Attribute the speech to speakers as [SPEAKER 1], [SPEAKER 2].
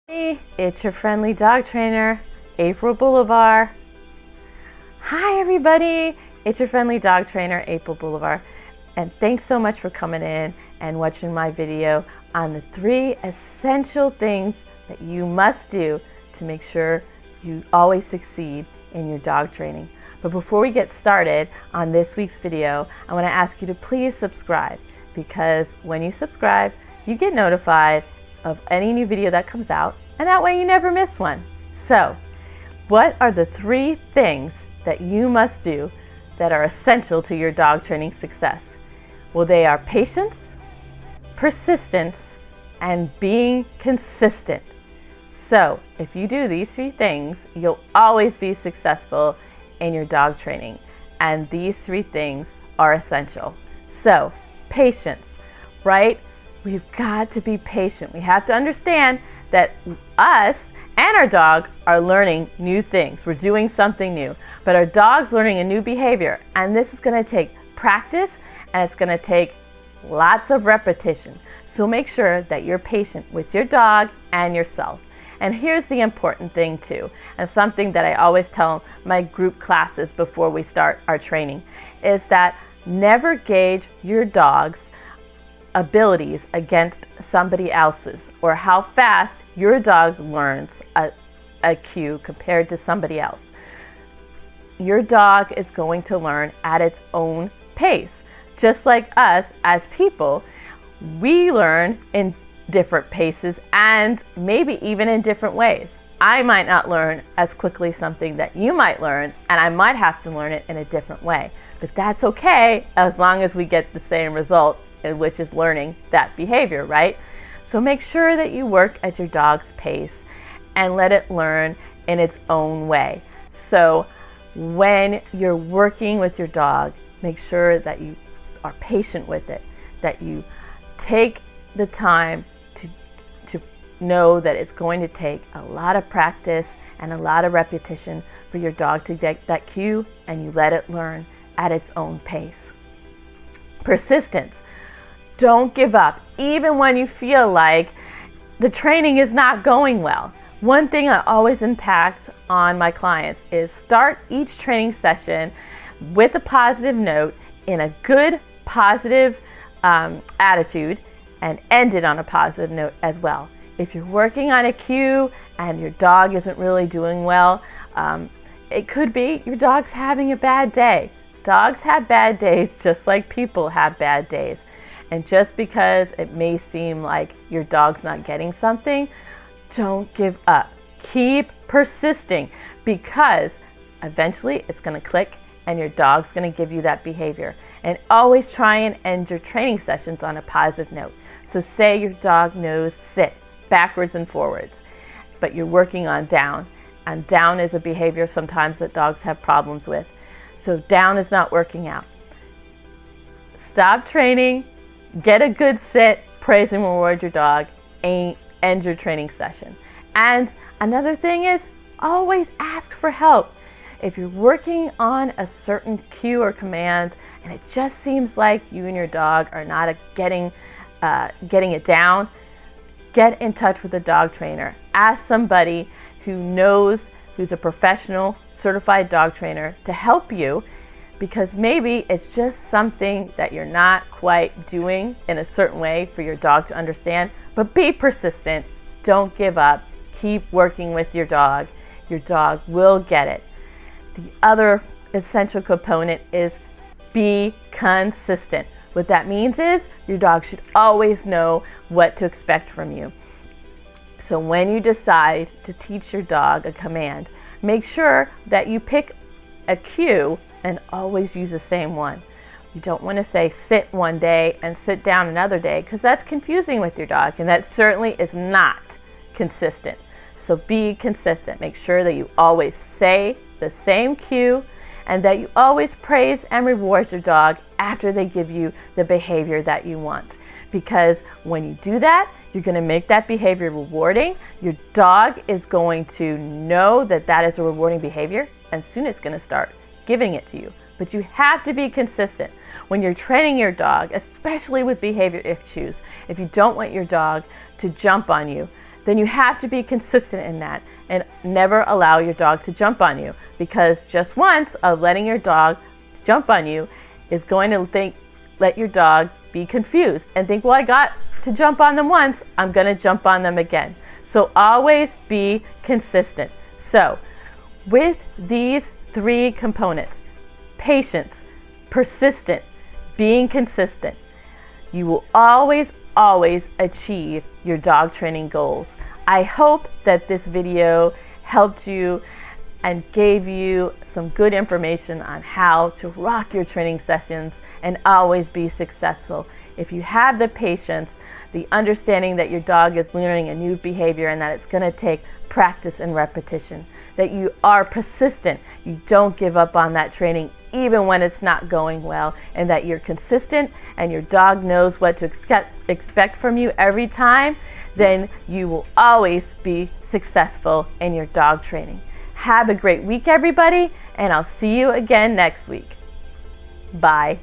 [SPEAKER 1] Hey, it's your friendly dog trainer, April Boulevard. Hi everybody, it's your friendly dog trainer, April Boulevard. And thanks so much for coming in and watching my video on the 3 essential things that you must do to make sure you always succeed in your dog training. But before we get started on this week's video, I want to ask you to please subscribe, because when you subscribe, you get notified of any new video that comes out, and that way you never miss one. So, what are the 3 things that you must do that are essential to your dog training success? Well, they are patience, persistence, and being consistent. So, if you do these 3 things, you'll always be successful in your dog training. And these 3 things are essential. So, patience, right? We've got to be patient. We have to understand that us and our dog are learning new things. We're doing something new, but our dog's learning a new behavior, and this is going to take practice, and it's going to take lots of repetition. So make sure that you're patient with your dog and yourself. And here's the important thing too, and something that I always tell my group classes before we start our training, is that never gauge your dog's abilities against somebody else's, or how fast your dog learns a cue compared to somebody else. Your dog is going to learn at its own pace. Just like us as people, we learn in different paces and maybe even in different ways. I might not learn as quickly something that you might learn, and I might have to learn it in a different way. But that's okay as long as we get the same result, which is learning that behavior, right? So make sure that you work at your dog's pace and let it learn in its own way. So when you're working with your dog, make sure that you are patient with it, that you take the time to know that it's going to take a lot of practice and a lot of repetition for your dog to get that cue, and you let it learn at its own pace. Persistence. Don't give up, even when you feel like the training is not going well. One thing I always impact on my clients is start each training session with a positive note, in a good, positive attitude, and end it on a positive note as well. If you're working on a cue and your dog isn't really doing well, it could be your dog's having a bad day. Dogs have bad days just like people have bad days. And just because it may seem like your dog's not getting something, don't give up. Keep persisting, because eventually it's going to click and your dog's going to give you that behavior. And always try and end your training sessions on a positive note. So say your dog knows sit backwards and forwards, but you're working on down. And down is a behavior sometimes that dogs have problems with. So down is not working out. Stop training. Get a good sit, praise and reward your dog, and end your training session. And another thing is, always ask for help. If you're working on a certain cue or command and it just seems like you and your dog are not getting it down, get in touch with a dog trainer. Ask somebody who knows, who's a professional, certified dog trainer, to help you, because maybe it's just something that you're not quite doing in a certain way for your dog to understand. But be persistent. Don't give up. Keep working with your dog. Your dog will get it. The other essential component is be consistent. What that means is your dog should always know what to expect from you. So when you decide to teach your dog a command, make sure that you pick a cue and always use the same one. You don't want to say sit one day and sit down another day, because that's confusing with your dog, and that certainly is not consistent. So be consistent. Make sure that you always say the same cue, and that you always praise and reward your dog after they give you the behavior that you want. Because when you do that, you're going to make that behavior rewarding. Your dog is going to know that that is a rewarding behavior, and soon it's going to start giving it to you. But you have to be consistent. When you're training your dog, especially with behavior issues, if you don't want your dog to jump on you, then you have to be consistent in that and never allow your dog to jump on you, because just once of letting your dog jump on you is going to let your dog be confused and think, well, I got to jump on them once, I'm going to jump on them again. So always be consistent. So with these 3 components, patience, persistent, being consistent, you will always achieve your dog training goals. I hope that this video helped you and gave you some good information on how to rock your training sessions and always be successful. If you have the patience, the understanding that your dog is learning a new behavior and that it's going to take practice and repetition, that you are persistent, you don't give up on that training even when it's not going well, and that you're consistent and your dog knows what to expect from you every time, then you will always be successful in your dog training. Have a great week, everybody, and I'll see you again next week. Bye.